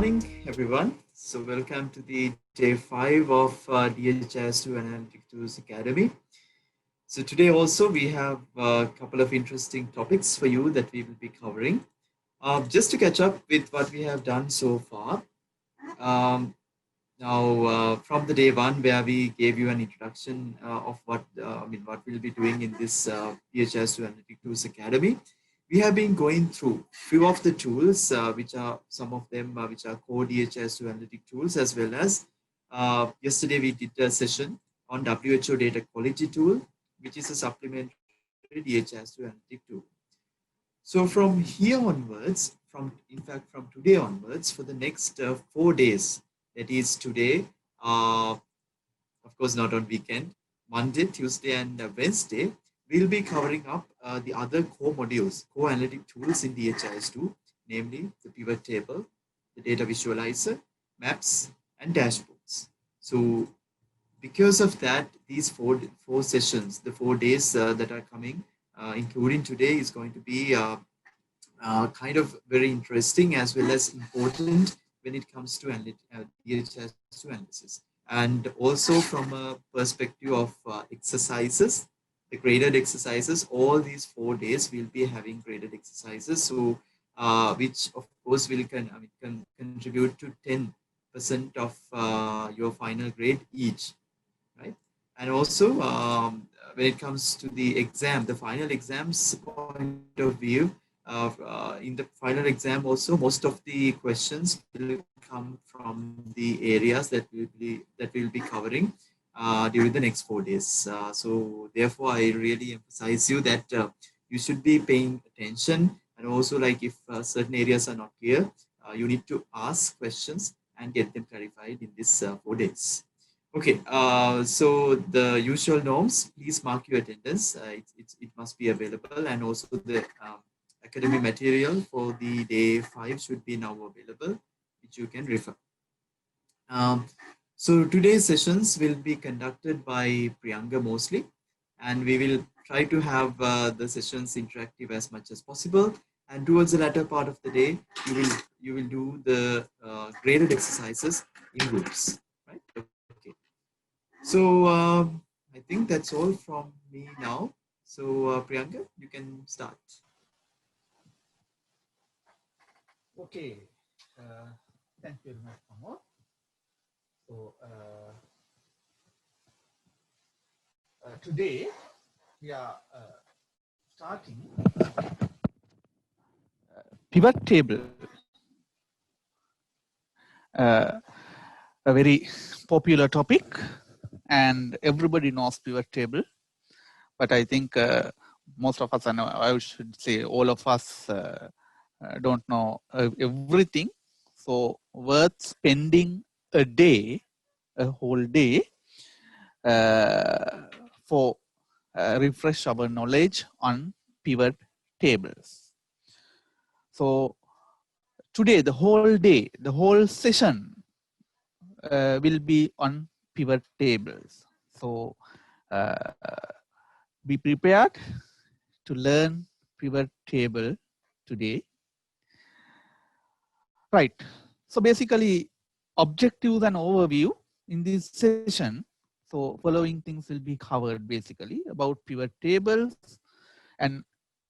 morning, everyone. So, welcome to the day 5 of DHIS2 Analytic Tools Academy. So, today also we have a couple of interesting topics for you that we will be covering. Just to catch up with what we have done so far. Um, from the day one, where we gave you an introduction of what we'll be doing in this DHIS2 Analytic Tools Academy, we have been going through few of the tools, which are some of them which are core DHIS2 analytic tools, as well as yesterday we did a session on WHO data quality tool, which is a supplementary DHIS2 analytic tool. So from here onwards, from today onwards, for the next 4 days, that is today, of course not on weekend, Monday, Tuesday, and Wednesday, we'll be covering up the other core modules, core analytic tools in DHIS2, namely the pivot table, the data visualizer, maps, and dashboards. So because of that, these four sessions, the 4 days that are coming, including today, is going to be kind of very interesting as well as important when it comes to DHIS2 analysis. And also from a perspective of exercises, the graded exercises, all these 4 days we'll be having graded exercises. So which of course will can contribute to 10% of your final grade each, right? And also when it comes to the exam, the final exams point of view, in the final exam also, most of the questions will come from the areas that we'll be covering during the next 4 days. So therefore, I really emphasize you that you should be paying attention, and also like if certain areas are not clear, you need to ask questions and get them clarified in these 4 days. Okay, so the usual norms, please mark your attendance. It must be available, and also the academic material for the day 5 should be now available, which you can refer. So today's sessions will be conducted by Priyanka mostly, and we will try to have the sessions interactive as much as possible. And towards the latter part of the day, you will do the graded exercises in groups, right? Okay. So I think that's all from me now. So Priyanka, you can start. Okay, thank you very much, Pramod. So today we are starting pivot table, a very popular topic, and everybody knows pivot table. But I think most of us, I should say all of us, don't know everything. So worth spending a day, a whole day, for refresh our knowledge on pivot tables. So today, the whole day, the whole session will be on pivot tables. So be prepared to learn pivot table today. Right. So basically, objectives and overview in this session. So following things will be covered basically about pivot tables, and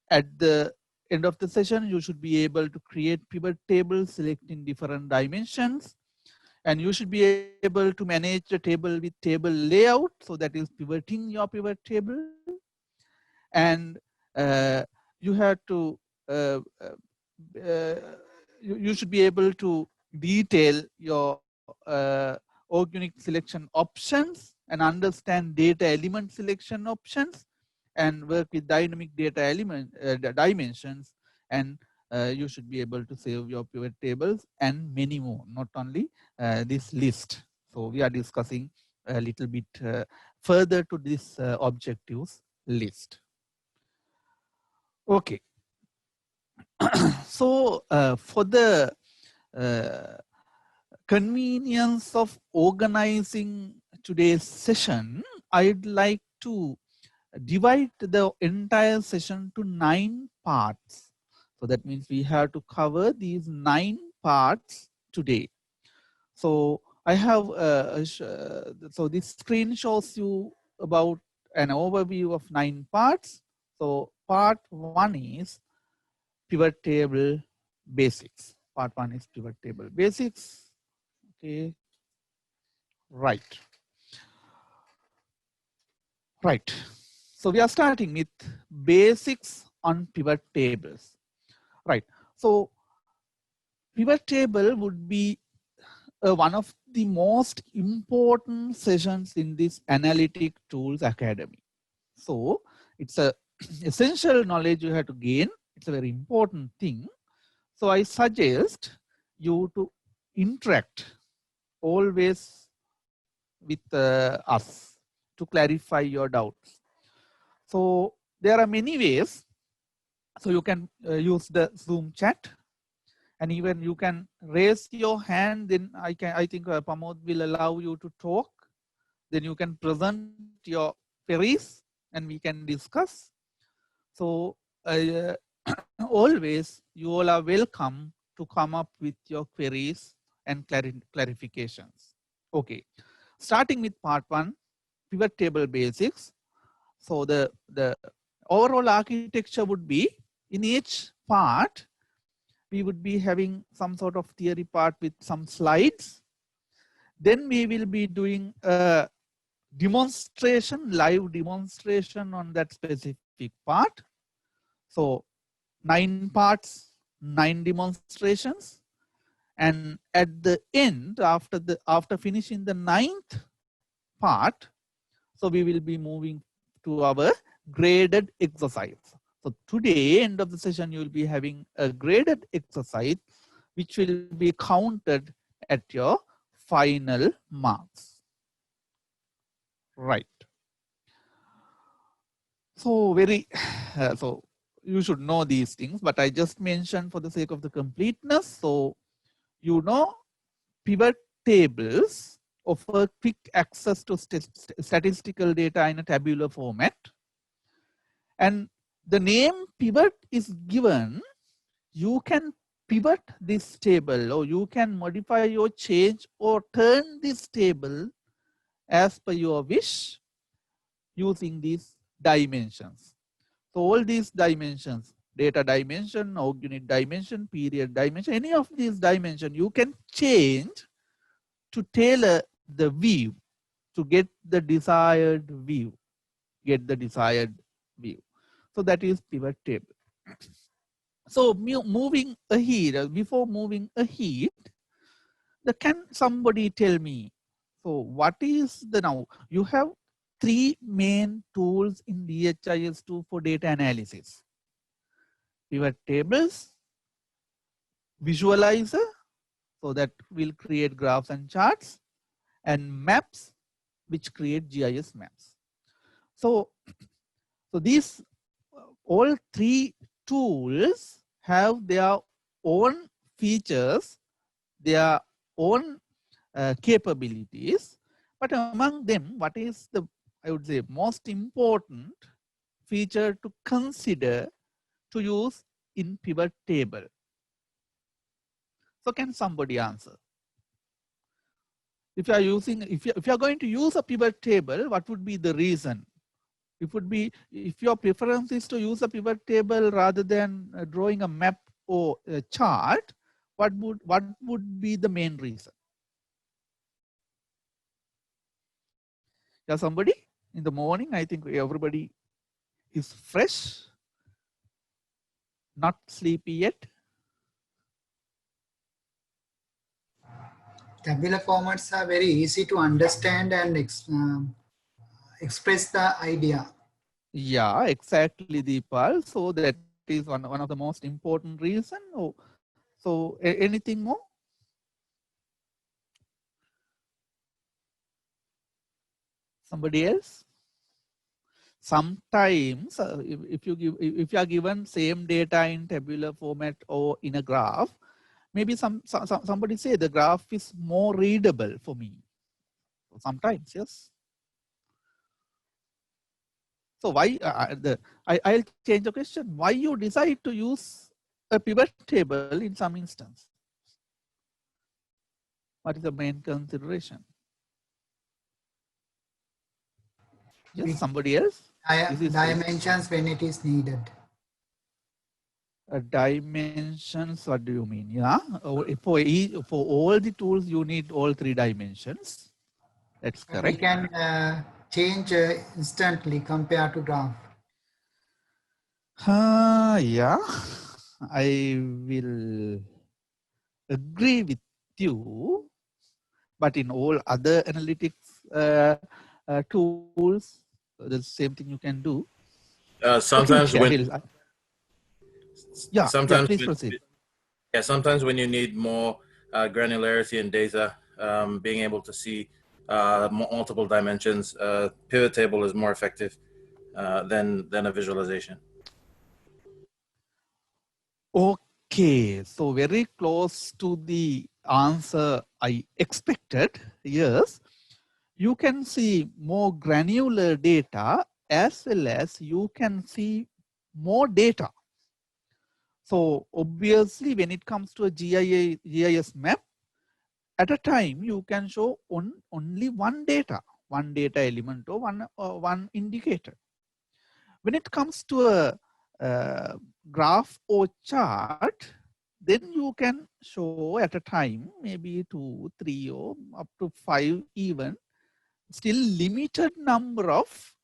at the end of the session, you should be able to create pivot tables selecting different dimensions, and you should be able to manage the table with table layout. So that is pivoting your pivot table, and you have to you should be able to detail your organic selection options and understand data element selection options and work with dynamic data element dimensions, and you should be able to save your pivot tables and many more, not only this list. So we are discussing a little bit further to this objectives list. Okay. So for the convenience of organizing today's session, I'd like to divide the entire session to 9 parts. So that means we have to cover these 9 parts today. So I have, so this screen shows you about an overview of 9 parts. So part 1 is pivot table basics. Part 1 is pivot table basics. Okay, right. Right. So we are starting with basics on pivot tables. Right. So pivot table would be one of the most important sessions in this Analytic Tools Academy. So it's a essential knowledge you have to gain. It's a very important thing. So I suggest you to interact always with us to clarify your doubts. So there are many ways. So you can use the Zoom chat, and even you can raise your hand. Then I think Pramod will allow you to talk. Then you can present your queries and we can discuss. So always you all are welcome to come up with your queries and clarifications. Okay, starting with part 1, pivot table basics. So the overall architecture would be, in each part we would be having some sort of theory part with some slides. Then we will be doing a demonstration, live demonstration on that specific part. So 9 parts, 9 demonstrations. And at the end, after finishing the 9th part, so we will be moving to our graded exercise. So today, end of the session, you will be having a graded exercise, which will be counted at your final marks. Right. So so you should know these things, but I just mentioned for the sake of the completeness. So you know, pivot tables offer quick access to statistical data in a tabular format. And the name pivot is given. You can pivot this table, or you can modify or change or turn this table as per your wish using these dimensions. So all these dimensions, data dimension, org unit dimension, period dimension, any of these dimensions you can change to tailor the view to get the desired view, So that is pivot table. So moving ahead, before moving ahead, can somebody tell me, so what is now, you have 3 main tools in DHIS2 for data analysis: pivot tables, visualizer, so that will create graphs and charts, and maps, which create GIS maps. So these all 3 tools have their own features, their own capabilities, but among them, what is the, I would say, most important feature to consider to use in pivot table? So can somebody answer? If you are using, if you are going to use a pivot table, what would be the reason? It would be, if your preference is to use a pivot table rather than drawing a map or a chart, what would be the main reason? Yeah, somebody in the morning, I think everybody is fresh, not sleepy yet. Tabular formats are very easy to understand and express the idea. Yeah, exactly, Deepal. So that is one of the most important reason. Oh, so anything more? Somebody else? Sometimes if you are given same data in tabular format or in a graph, maybe somebody say the graph is more readable for me. Sometimes, yes. So why I'll change the question. Why you decide to use a pivot table in some instance? What is the main consideration? Yes, somebody else? This is Dimensions when it is needed. Dimensions, what do you mean? Yeah, for all the tools, you need all 3 dimensions. That's But we correct. can change instantly compared to graph. Yeah, I will agree with you, but in all other analytics tools, the same thing you can do. Sometimes Okay, when yeah, sometimes please when, proceed. yeah, sometimes when you need more granularity in data, being able to see multiple dimensions, pivot table is more effective than a visualization. Okay, so very close to the answer I expected. Yes, you can see more granular data as well as you can see more data. So obviously, when it comes to a GIS map, at a time you can show only one data element or one indicator. When it comes to a graph or chart, then you can show at a time maybe 2, 3 or up to 5 even, still limited number of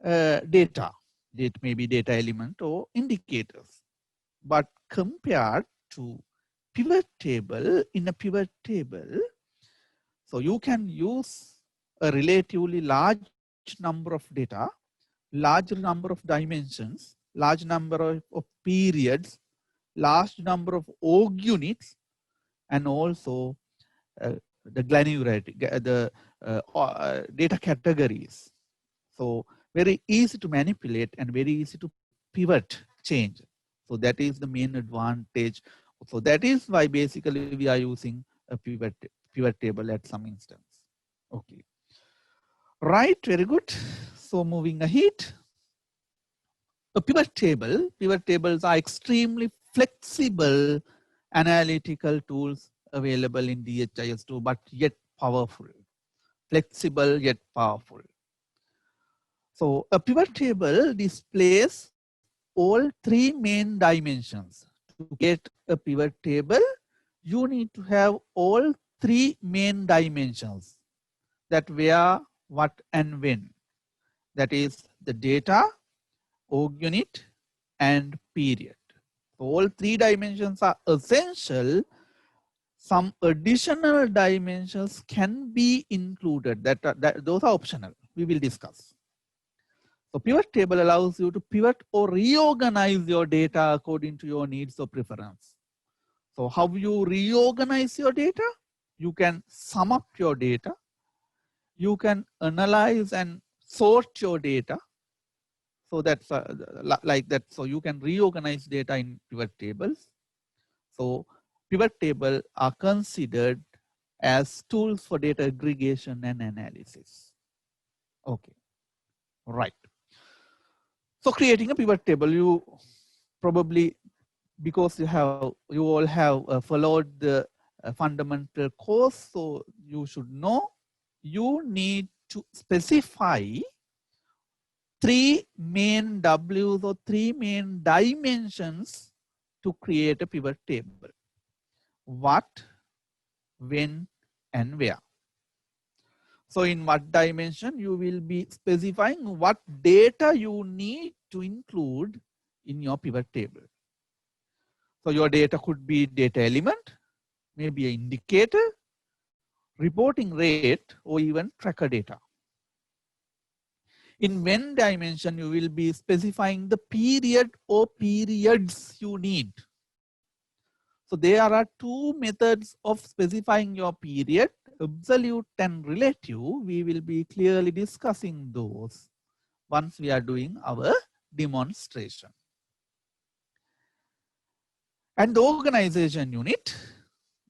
data. It may be data element or indicators. But compared to pivot table, in a pivot table, so you can use a relatively large number of data, large number of dimensions, large number of periods, large number of org units, and also the granularity, the data categories. So very easy to manipulate and very easy to pivot, change. So that is the main advantage. So that is why basically we are using a pivot table at some instance. Okay. Right, very good. So moving ahead. A pivot tables are extremely flexible analytical tools available in DHIS2, but yet powerful. Flexible yet powerful. So a pivot table displays all 3 main dimensions. To get a pivot table, you need to have all 3 main dimensions, that where, what, and when. That is the data, org unit, and period. So all 3 dimensions are essential. Some additional dimensions can be included. Those are optional. We will discuss. So pivot table allows you to pivot or reorganize your data according to your needs or preference. So how you reorganize your data? You can sum up your data. You can analyze and sort your data. So that's like that. So you can reorganize data in pivot tables. So pivot table are considered as tools for data aggregation and analysis. Okay, right. So creating a pivot table, you probably, because you all have followed the fundamental course, so you should know you need to specify 3 main W's or 3 main dimensions to create a pivot table. What, when, and where. So in what dimension you will be specifying what data you need to include in your pivot table. So your data could be data element, maybe an indicator, reporting rate, or even tracker data. In when dimension, you will be specifying the period or periods you need. So there are 2 methods of specifying your period, absolute and relative. We will be clearly discussing those once we are doing our demonstration. And the organization unit,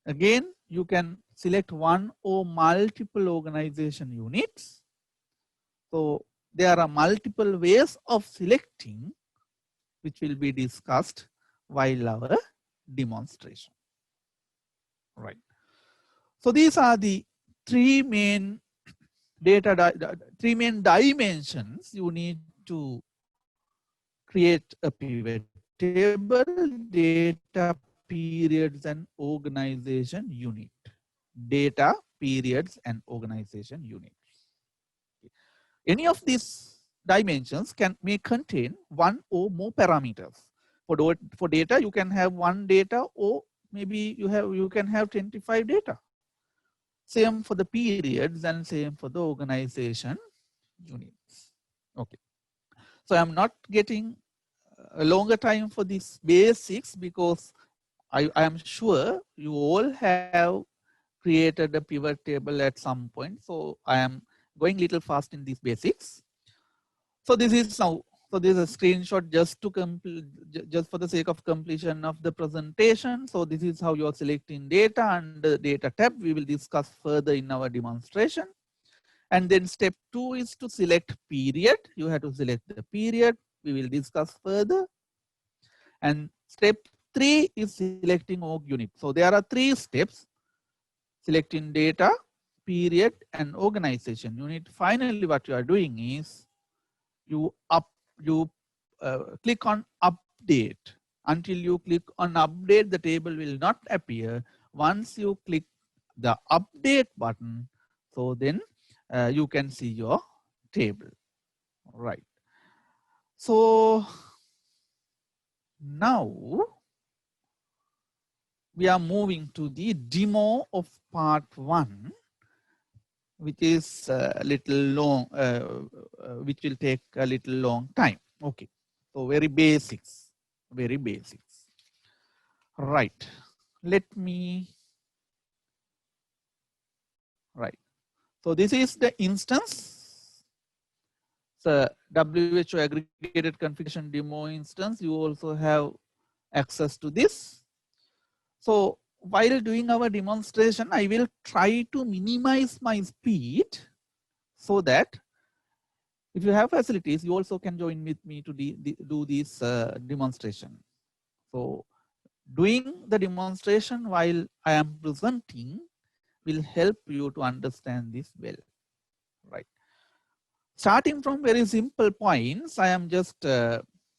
again, you can select one or multiple organization units. So there are multiple ways of selecting, which will be discussed while our demonstration. Right. So these are the three main three main dimensions you need to create a pivot table, data, periods, and organization unit. Data, periods, and organization unit. Any of these dimensions may contain one or more parameters. For data, you can have one data, or maybe you can have 25 data. Same for the periods and same for the organization units. Okay. So I'm not getting a longer time for these basics because I am sure you all have created a pivot table at some point. So I am going a little fast in these basics. So this is now, so this is a screenshot just to complete, just for the sake of completion of the presentation. So this is how you are selecting data, and the data tab we will discuss further in our demonstration. And then step 2 is to select period. You have to select the period. We will discuss further. And step 3 is selecting org unit. So there are 3 steps: selecting data, period, and organization unit. Finally, what you are doing is you click on update. Until you click on update, the table will not appear. Once you click the update button, so then you can see your table. Right. So now we are moving to the demo of part 1, which is a little long, which will take a little long time. Okay. So very basics, very basics. Right. Let me, right. So this is the instance. The WHO aggregated configuration demo instance. You also have access to this. So while doing our demonstration, I will try to minimize my speed so that if you have facilities, you also can join with me to do this demonstration. So doing the demonstration while I am presenting will help you to understand this well, right? Starting from very simple points, I am just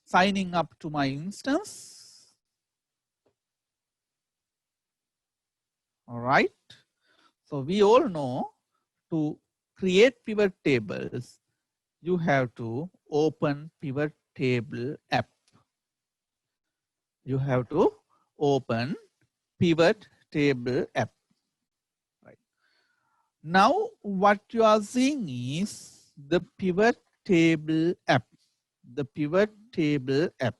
signing up to my instance. All right. So we all know to create pivot tables, you have to open pivot table app. You have to open pivot table app. Right. Now what you are seeing is the pivot table app. The pivot table app.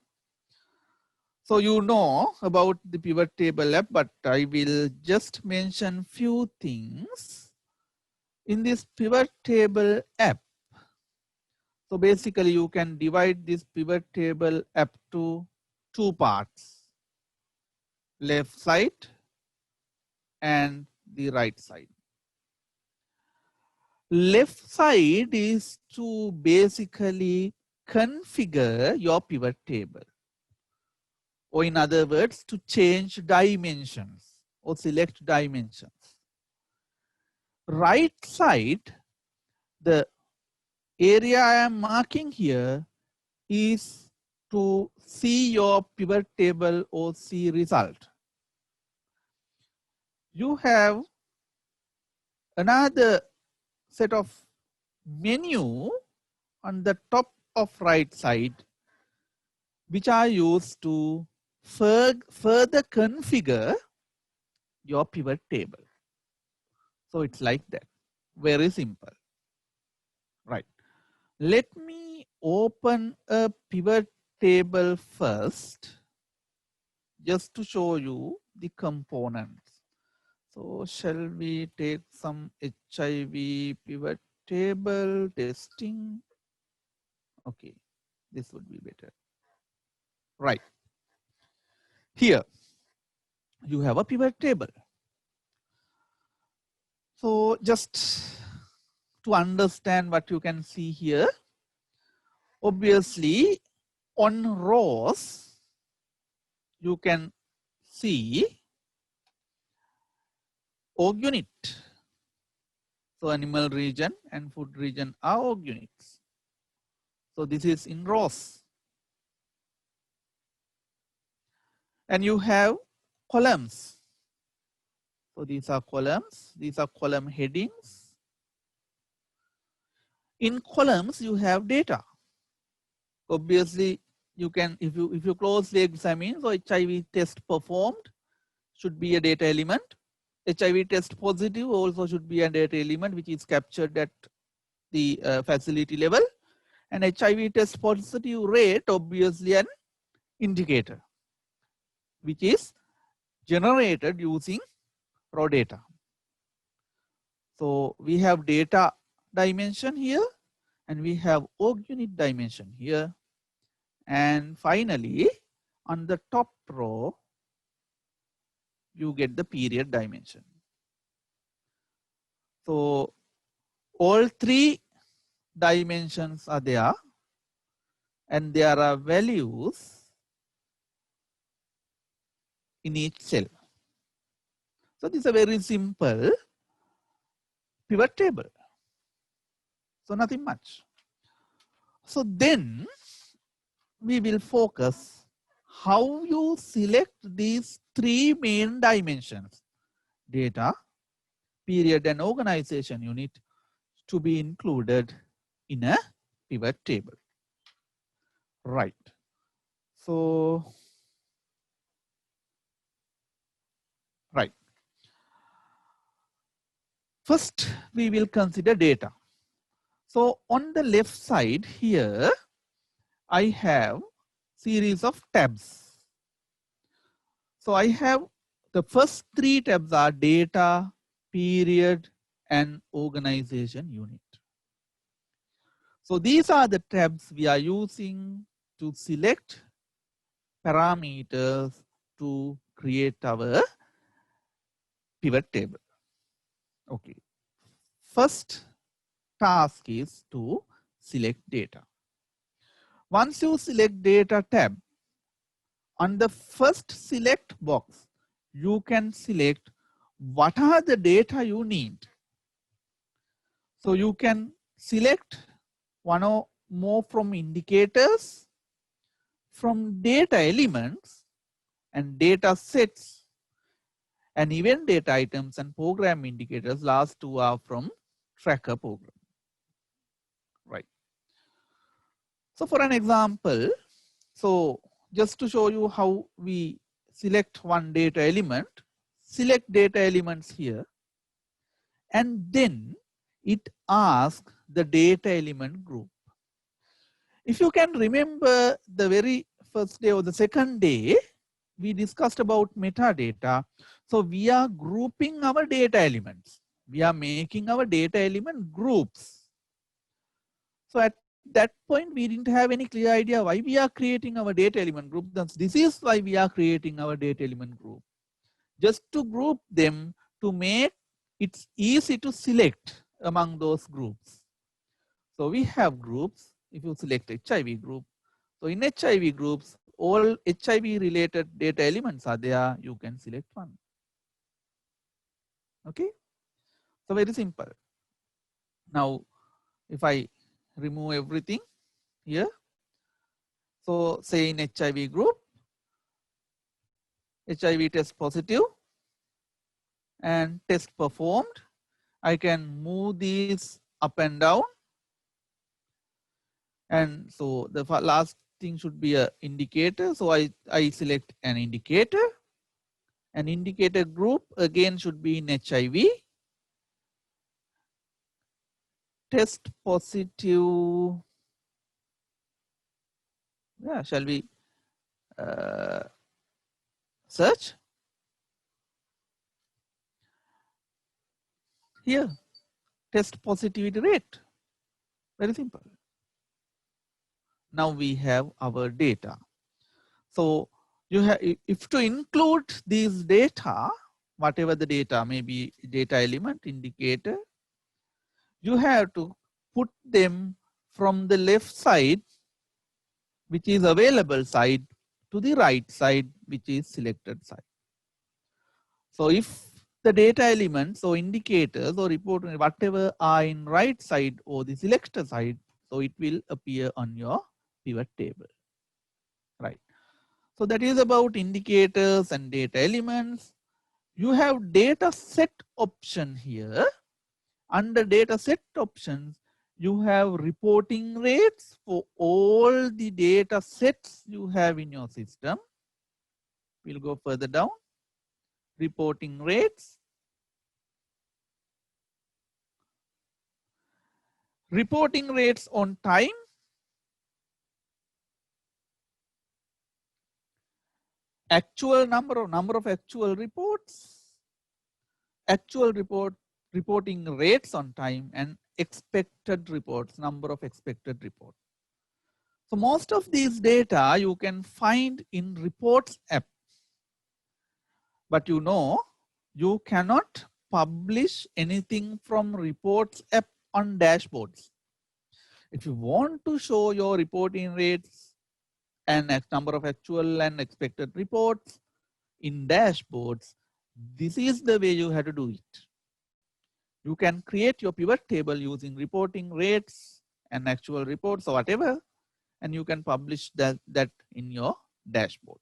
So you know about the pivot table app, but I will just mention few things. In this pivot table app, so basically you can divide this pivot table app to 2 parts, left side and the right side. Left side is to basically configure your pivot table, or in other words, to change dimensions or select dimensions. Right side, the area I am marking here is to see your pivot table or see result. You have another set of menu on the top of right side, which are used to further configure your pivot table. So it's like that, very simple, right? Let me open a pivot table first, just to show you the components. So shall we take some HIV pivot table testing? Okay, this would be better. Right. Here, you have a pivot table. So just to understand what you can see here, obviously on rows, you can see org unit. So animal region and food region are org units. So this is in rows. And you have columns. So these are columns, these are column headings. In columns, you have data. Obviously, you can, if you closely examine, so HIV test performed should be a data element. HIV test positive also should be a data element which is captured at the facility level. And HIV test positive rate obviously an indicator which is generated using raw data. So we have data dimension here and we have org unit dimension here. And finally, on the top row, you get the period dimension. So all three dimensions are there and there are values in each cell. So this is a very simple pivot table. So nothing much. So then we will focus how you select these three main dimensions, data, period and organization unit, to be included in a pivot table. Right. So, right. First, we will consider data. So on the left side here, I have series of tabs. So I have the first three tabs are data, period, and organization unit. So these are the tabs we are using to select parameters to create our pivot table. Okay. First task is to select data. Once you select data tab, on the first select box, you can select what are the data you need. So you can select one or more from indicators, from data elements and data sets, and event data items and program indicators. Last two are from tracker program. Right. So for an example, so just to show you how we select one data element, select data elements here, and then it asks the data element group. If you can remember the very first day or the second day, we discussed about metadata. So we are grouping our data elements. We are making our data element groups. So at that point, we didn't have any clear idea why we are creating our data element group. This is why we are creating our data element group. Just to group them to make it easy to select among those groups. So we have groups. If you select HIV group, so in HIV groups, all HIV related data elements are there. You can select one. Okay. So very simple. Now, if I remove everything here, so say in HIV group, HIV test positive and test performed, I can move these up and down. And so the last thing should be an indicator. So I select an indicator. An indicator group again should be in HIV. Test positive. Yeah, shall we search? Here, test positivity rate. Very simple. Now we have our data. So you have, if to include these data, whatever the data, maybe data element, indicator, you have to put them from the left side, which is available side, to the right side, which is selected side. So if the data elements or indicators or report whatever are in right side or the selector side, so it will appear on your pivot table, right? So that is about indicators and data elements. You have data set option here. Under data set options, you have reporting rates for all the data sets you have in your system. We'll go further down. Reporting rates. Reporting rates on time. Actual number of actual reports. Actual reporting rates on time, and expected reports, number of expected reports. So most of these data you can find in reports app. But you know, you cannot publish anything from reports app on dashboards. If you want to show your reporting rates and number of actual and expected reports in dashboards, this is the way you have to do it. You can create your pivot table using reporting rates and actual reports or whatever, and you can publish that in your dashboard.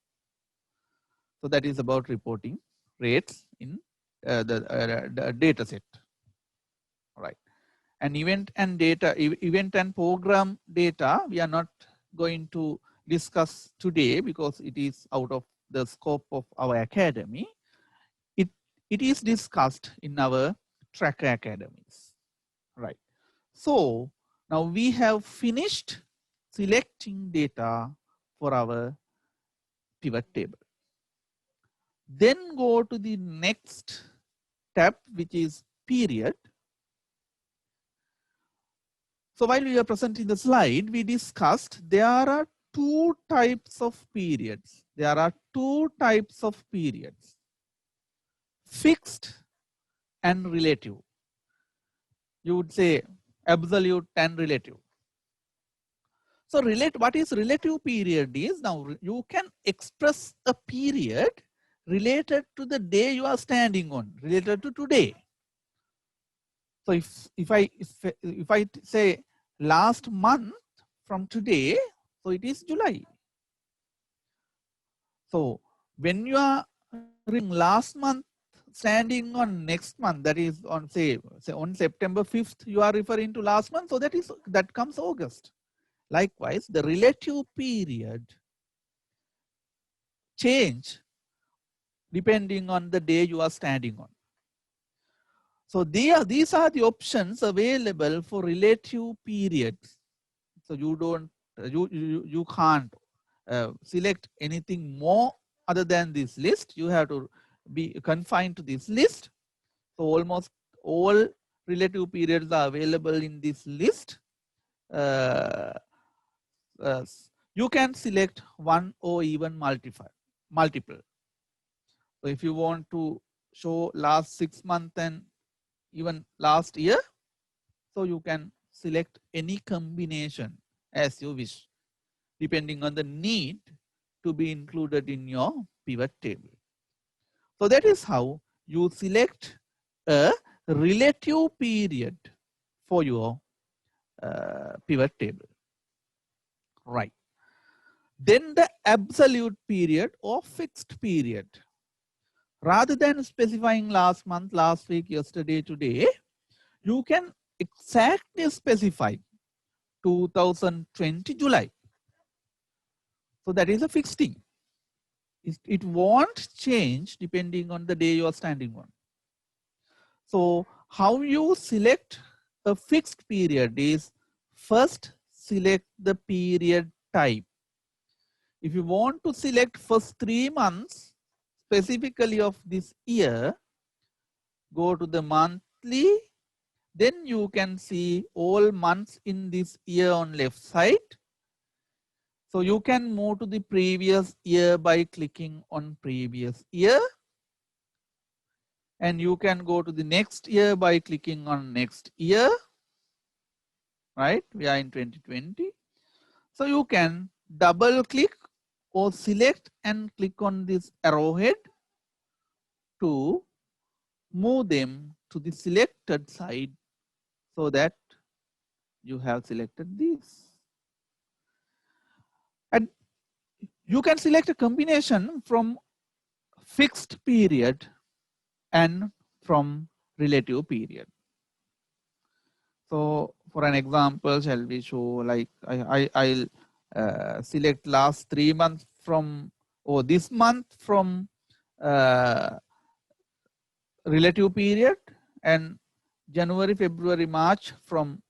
So that is about reporting rates in the data set. All right. And event and program data, we are not going to discuss today because it is out of the scope of our academy. It is discussed in our tracker academies. Right. So now we have finished selecting data for our pivot table. Then go to the next tab, which is period. So while we are presenting the slide, we discussed there are two types of periods. There are two types of periods: fixed and relative. You would say absolute and relative. So what is relative period is, now you can express a period related to the day you are standing on, related to today. So if I say last month from today, so it is July. So when you are last month standing on next month, that is on say on September 5th, you are referring to last month, so that comes August. Likewise, the relative period change depending on the day you are standing on. So these are the options available for relative periods. So you can't select anything more other than this list. You have to be confined to this list. So almost all relative periods are available in this list. You can select one or even multiple. So if you want to show last 6 months and even last year, so you can select any combination as you wish, depending on the need to be included in your pivot table. So that is how you select a relative period for your pivot table. Right. Then the absolute period or fixed period. Rather than specifying last month, last week, yesterday, today, you can exactly specify 2020 July. So that is a fixed thing. It won't change depending on the day you are standing on. So how you select a fixed period is, first select the period type. If you want to select first 3 months specifically of this year, go to the monthly, then you can see all months in this year on left side. So you can move to the previous year by clicking on previous year. And you can go to the next year by clicking on next year. Right? We are in 2020. So you can double click or select and click on this arrowhead to move them to the selected side so that you have selected this. And you can select a combination from fixed period and from relative period. So for an example, shall we show, like I'll select last 3 months from, or this month from relative period, and January, February, March from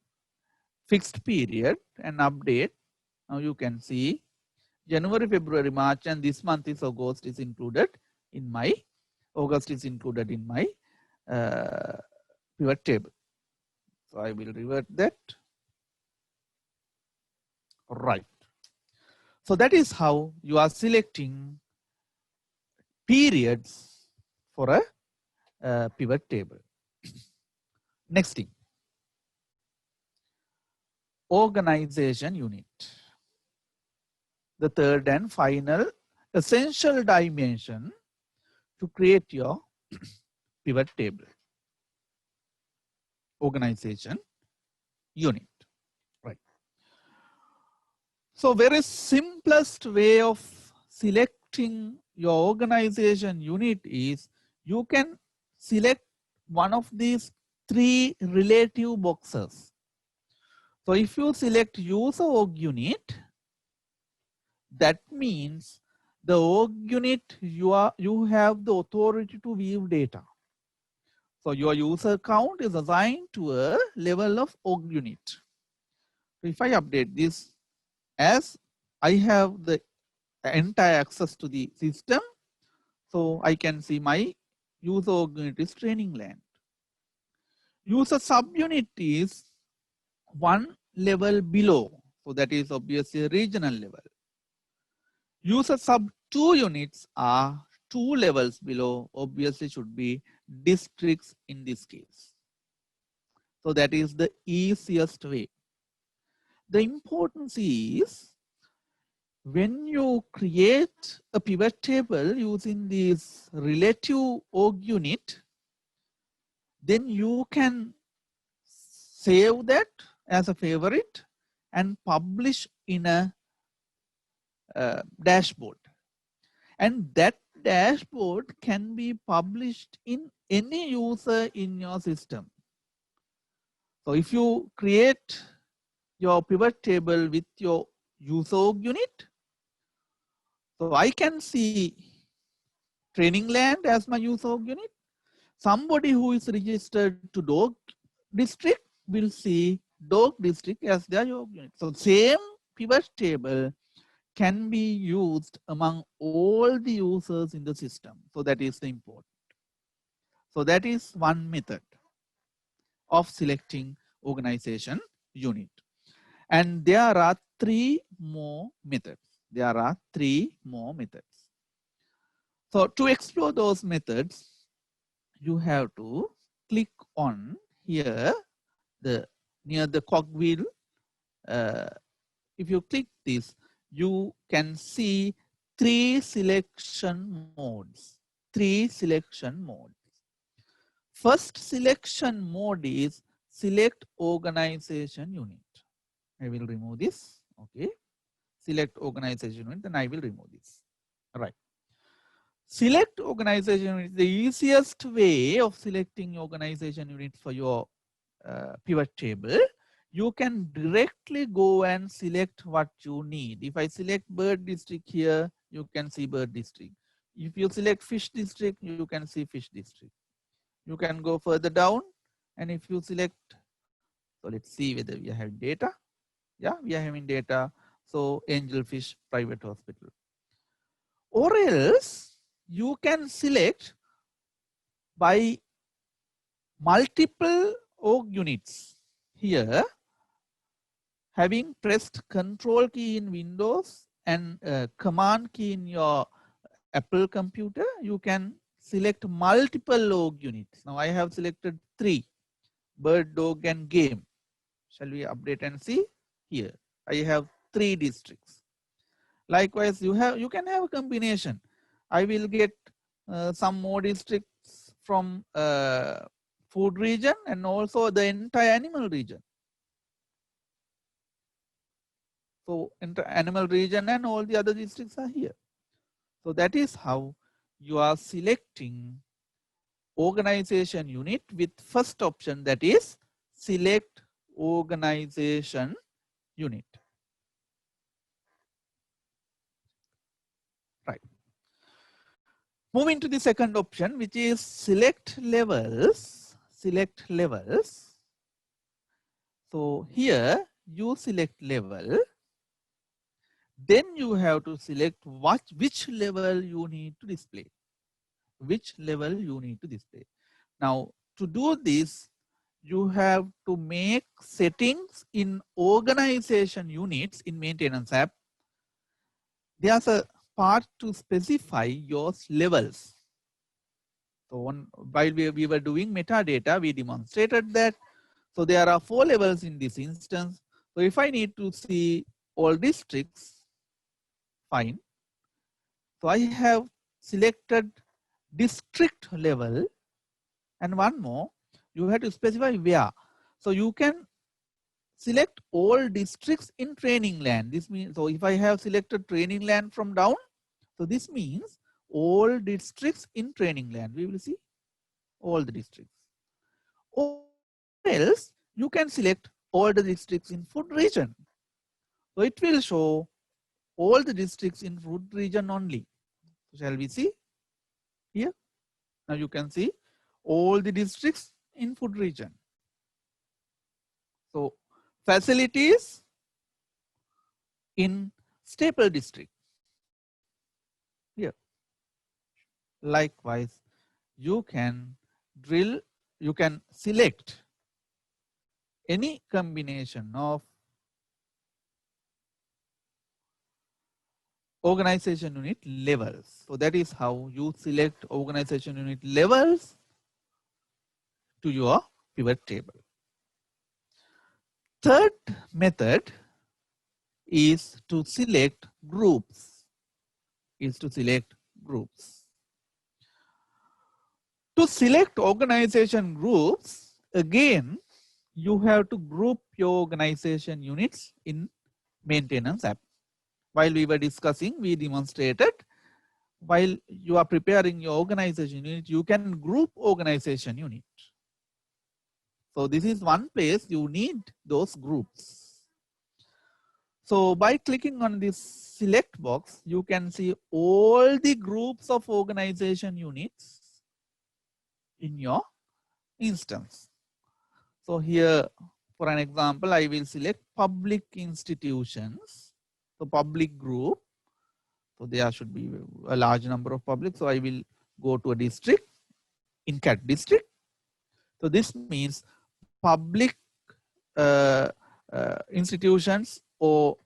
fixed period, and update. Now you can see January, February, March, and this month is August is included in my, August is included in my pivot table. So I will revert that. Right. So that is how you are selecting periods for a pivot table. Next thing, organization unit. The third and final essential dimension to create your pivot table. Organization unit. Right. So very simplest way of selecting your organization unit is you can select one of these 3 relative boxes. So if you select user org unit, that means the org unit you have the authority to view data. So your user count is assigned to a level of org unit. So if I update this, as I have the entire access to the system, so I can see my user org unit is training land. User subunit is 1 level below, so that is obviously a regional level. User sub 2 units are 2 levels below, obviously should be districts in this case. So that is the easiest way. The importance is when you create a pivot table using this relative org unit, then you can save that as a favorite and publish in a dashboard. And that dashboard can be published in any user in your system. So if you create your pivot table with your user org unit, so I can see training land as my user org unit. Somebody who is registered to dog district will see dog district as their org unit. So same pivot table can be used among all the users in the system. So that is the important. So that is one method of selecting organization unit. And there are 3 more methods. There are 3 more methods. So to explore those methods, you have to click on here, near the cogwheel. If you click this, you can see 3 selection modes. 3 selection modes. First selection mode is select organization unit. I will remove this. Okay. Select organization unit, then I will remove this. All right. Select organization unit is the easiest way of selecting organization unit for your pivot table. You can directly go and select what you need. If I select bird district here, you can see bird district. If you select fish district, you can see fish district. You can go further down, and if you select, so let's see whether we have data. Yeah, we are having data. So Angelfish Private Hospital. Or else you can select by multiple org units. Here, having pressed Control key in Windows and Command key in your Apple computer, you can select multiple org units. Now I have selected 3, bird, dog, and game. Shall we update and see? Here, I have 3 districts. Likewise, you can have a combination. I will get some more districts from food region and also the entire animal region. So animal region and all the other districts are here. So that is how you are selecting organization unit with first option, that is select organization unit. Right. Moving to the second option, which is select levels. Select levels. So here you select level. Then you have to select which level you need to display. Which level you need to display. Now, to do this, you have to make settings in organization units in maintenance app. There's a part to specify your levels. So while we were doing metadata, we demonstrated that. So there are 4 levels in this instance. So if I need to see all districts, fine. So I have selected district level, and one more, you have to specify where. So you can select all districts in training land. This means, so if I have selected training land from down, so this means all districts in training land. We will see all the districts. Or else you can select all the districts in food region. So it will show all the districts in food region only. So shall we see here? Now you can see all the districts in food region. So facilities in staple district. Here. Likewise, you can select any combination of organization unit levels. So that is how you select organization unit levels to your pivot table. Third method is to select groups. To select organization groups, again, you have to group your organization units in maintenance app. While we were discussing, we demonstrated, while you are preparing your organization unit, you can group organization unit. So this is one place you need those groups. So by clicking on this select box, you can see all the groups of organization units in your instance. So here, for an example, I will select public institutions. So public group. So there should be a large number of public. So I will go to a district, in CAT district. So this means public institutions or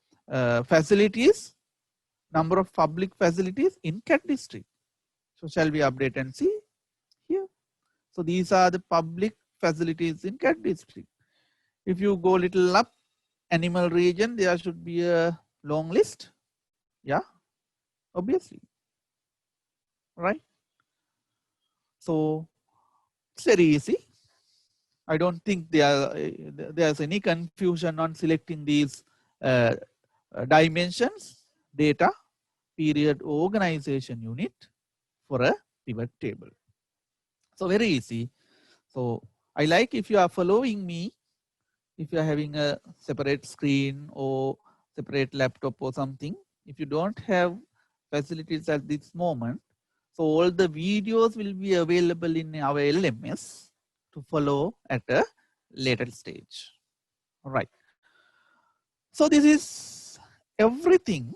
facilities, number of public facilities in CAT district. So shall we update and see here? So these are the public facilities in CAT district. If you go little up, animal region, there should be a long list. Yeah, obviously, right? So it's very easy. I don't think there's any confusion on selecting these dimensions, data, period, organization unit for a pivot table. So very easy. So I like if you are following me, if you are having a separate screen or separate laptop or something, if you don't have facilities at this moment, so all the videos will be available in our LMS to follow at a later stage. All right. So this is everything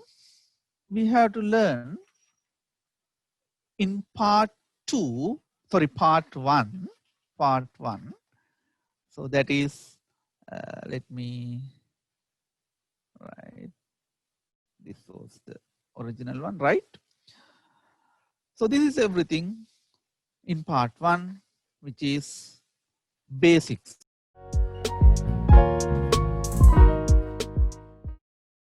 we have to learn in part one. So that is, let me write, this was the original one, right? So this is everything in part 1, which is basics.